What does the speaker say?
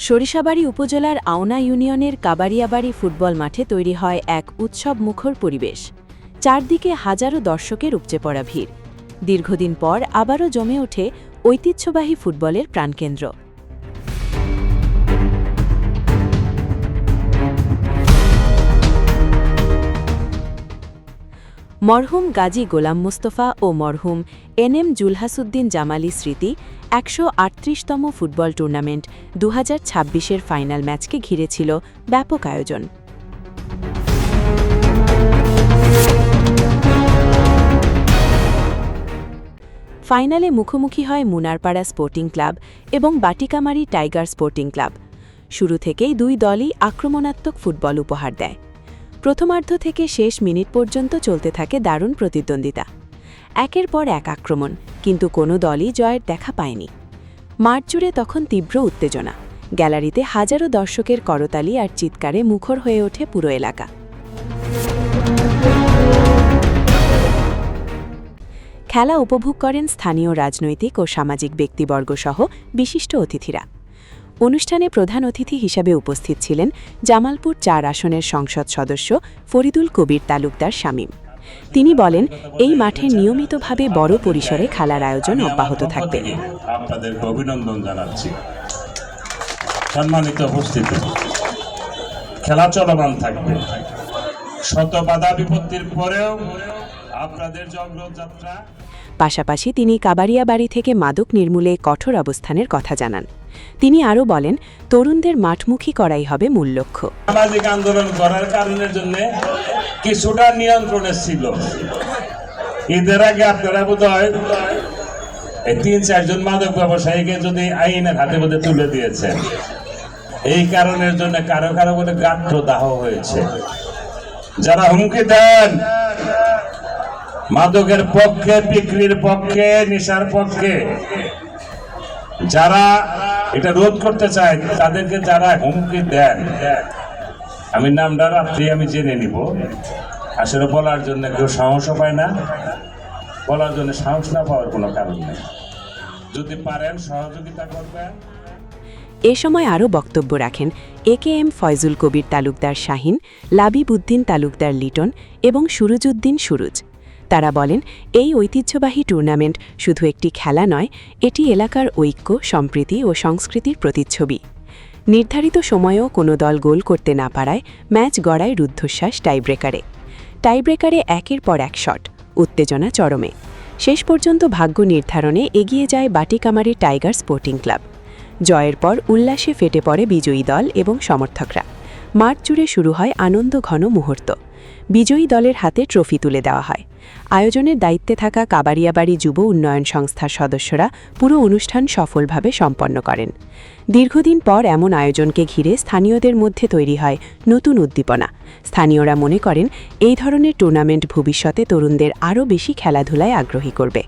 সরিষাবাড়ী উপজেলার আওনা ইউনিয়নের কাবারিয়াবাড়ি ফুটবল মাঠে তৈরি হয় এক উৎসবমুখর পরিবেশ। চারদিকে হাজারো দর্শকের উপচে পড়া ভিড়। দীর্ঘদিন পর আবারও জমে ওঠে ঐতিহ্যবাহী ফুটবলের প্রাণকেন্দ্র। মরহুম গাজী গোলাম মুস্তফা ও মরহুম এনএম জুলহাসউদ্দিন জামালী স্মৃতি ১৩৮তম ফুটবল টুর্নামেন্ট ২০২৬-এর ফাইনাল ম্যাচকে ঘিরে ছিল ব্যাপক আয়োজন। ফাইনালে মুখোমুখি হয় মুনারপাড়া স্পোর্টিং ক্লাব এবং বাটিকামারি টাইগার স্পোর্টিং ক্লাব। শুরু থেকেই দুই দলই আক্রমণাত্মক ফুটবল উপহার দেয়। প্রথমার্ধ থেকে শেষ মিনিট পর্যন্ত চলতে থাকে দারুণ প্রতিদ্বন্দ্বিতা। একের পর এক আক্রমণ, কিন্তু কোনো দলই জয়ের দেখা পায়নি। মাঠ জুড়ে তখন তীব্র উত্তেজনা। গ্যালারিতে হাজারো দর্শকের করতালি আর চিৎকারে মুখর হয়ে ওঠে পুরো এলাকা। খেলা উপভোগ করেন স্থানীয় রাজনৈতিক ও সামাজিক ব্যক্তিবর্গসহ বিশিষ্ট অতিথিরা। অনুষ্ঠানে প্রধান অতিথি হিসাবে উপস্থিত ছিলেন জামালপুর ৪ আসনের সংসদ সদস্য ফরিদুল কবির তালুকদার শামীম। তিনি বলেন, এই মাঠে নিয়মিতভাবে বড় পরিসরে খেলার আয়োজন অব্যাহত থাকবে। আপনাদেরকে অভিনন্দন জানাচ্ছি। সম্মানিত উপস্থিতি, খেলা চলমান থাকবে। শত বাধা বিপত্তির পরেও আপনাদের জগরযাত্রা। পাশাপাশি তিনি কাবারিয়াবাড়ি থেকে মাদক নির্মূলে কঠোর অবস্থানের কথা জানান। তিনি আরও বলেন, তরুণদের মাঠমুখী করাই হবে মূল লক্ষ্য। সামাজিক আন্দোলন করার কারণের জন্য কিছুটা নিয়ন্ত্রণে ছিল। ঈদের আগে আপনারা বোধহয় ৩-৪ জন মাদক ব্যবসায়ীকে যদি আইনের হাতে মধ্যে তুলে দিয়েছেন, এই কারণের জন্য কারো কারো বলে গাত্র দাহ হয়েছে। যারা হুমকি দেন মাদকের পক্ষে, বিক্রির পক্ষে, নেশার পক্ষে, যারা এটা রোধ করতে চায়, তাদেরকে যারা হুমকি দেন, আমি নামটা রাত্রি আমি জেনে নিব। আসলে বলার জন্য কেউ সাহসও পায় না, বলার জন্য সাহস না পাওয়ার কোনো কারণ নেই। যদি পারেন সহযোগিতা করবেন। এ সময় আরও বক্তব্য রাখেন AKM ফয়জুল কবির তালুকদার শাহিন, লাবিব উদ্দিন তালুকদার লিটন এবং সুরুজউদ্দিন সুরুজ। তারা বলেন, এই ঐতিহ্যবাহী টুর্নামেন্ট শুধু একটি খেলা নয়, এটি এলাকার ঐক্য, সম্প্রীতি ও সংস্কৃতির প্রতিচ্ছবি। নির্ধারিত সময়েও কোনো দল গোল করতে না পারায় ম্যাচ গড়ায় রুদ্ধশ্বাস টাইব্রেকারে একের পর এক শট, উত্তেজনা চরমে। শেষ পর্যন্ত ভাগ্য নির্ধারণে এগিয়ে যায় বাটিকামারি টাইগার স্পোর্টিং ক্লাব। জয়ের পর উল্লাসে ফেটে পড়ে বিজয়ী দল এবং সমর্থকরা। মাঠ জুড়ে শুরু হয় আনন্দ ঘন মুহূর্ত। বিজয়ী দলের হাতে ট্রফি তুলে দেওয়া হয়। আয়োজনের দায়িত্বে থাকা কাবারিয়াবাড়ি যুব উন্নয়ন সংস্থার সদস্যরা পুরো অনুষ্ঠান সফলভাবে সম্পন্ন করেন। দীর্ঘদিন পর এমন আয়োজনকে ঘিরে স্থানীয়দের মধ্যে তৈরি হয় নতুন উদ্দীপনা। স্থানীয়রা মনে করেন, এই ধরনের টুর্নামেন্ট ভবিষ্যতে তরুণদের আরও বেশি খেলাধুলায় আগ্রহী করবে।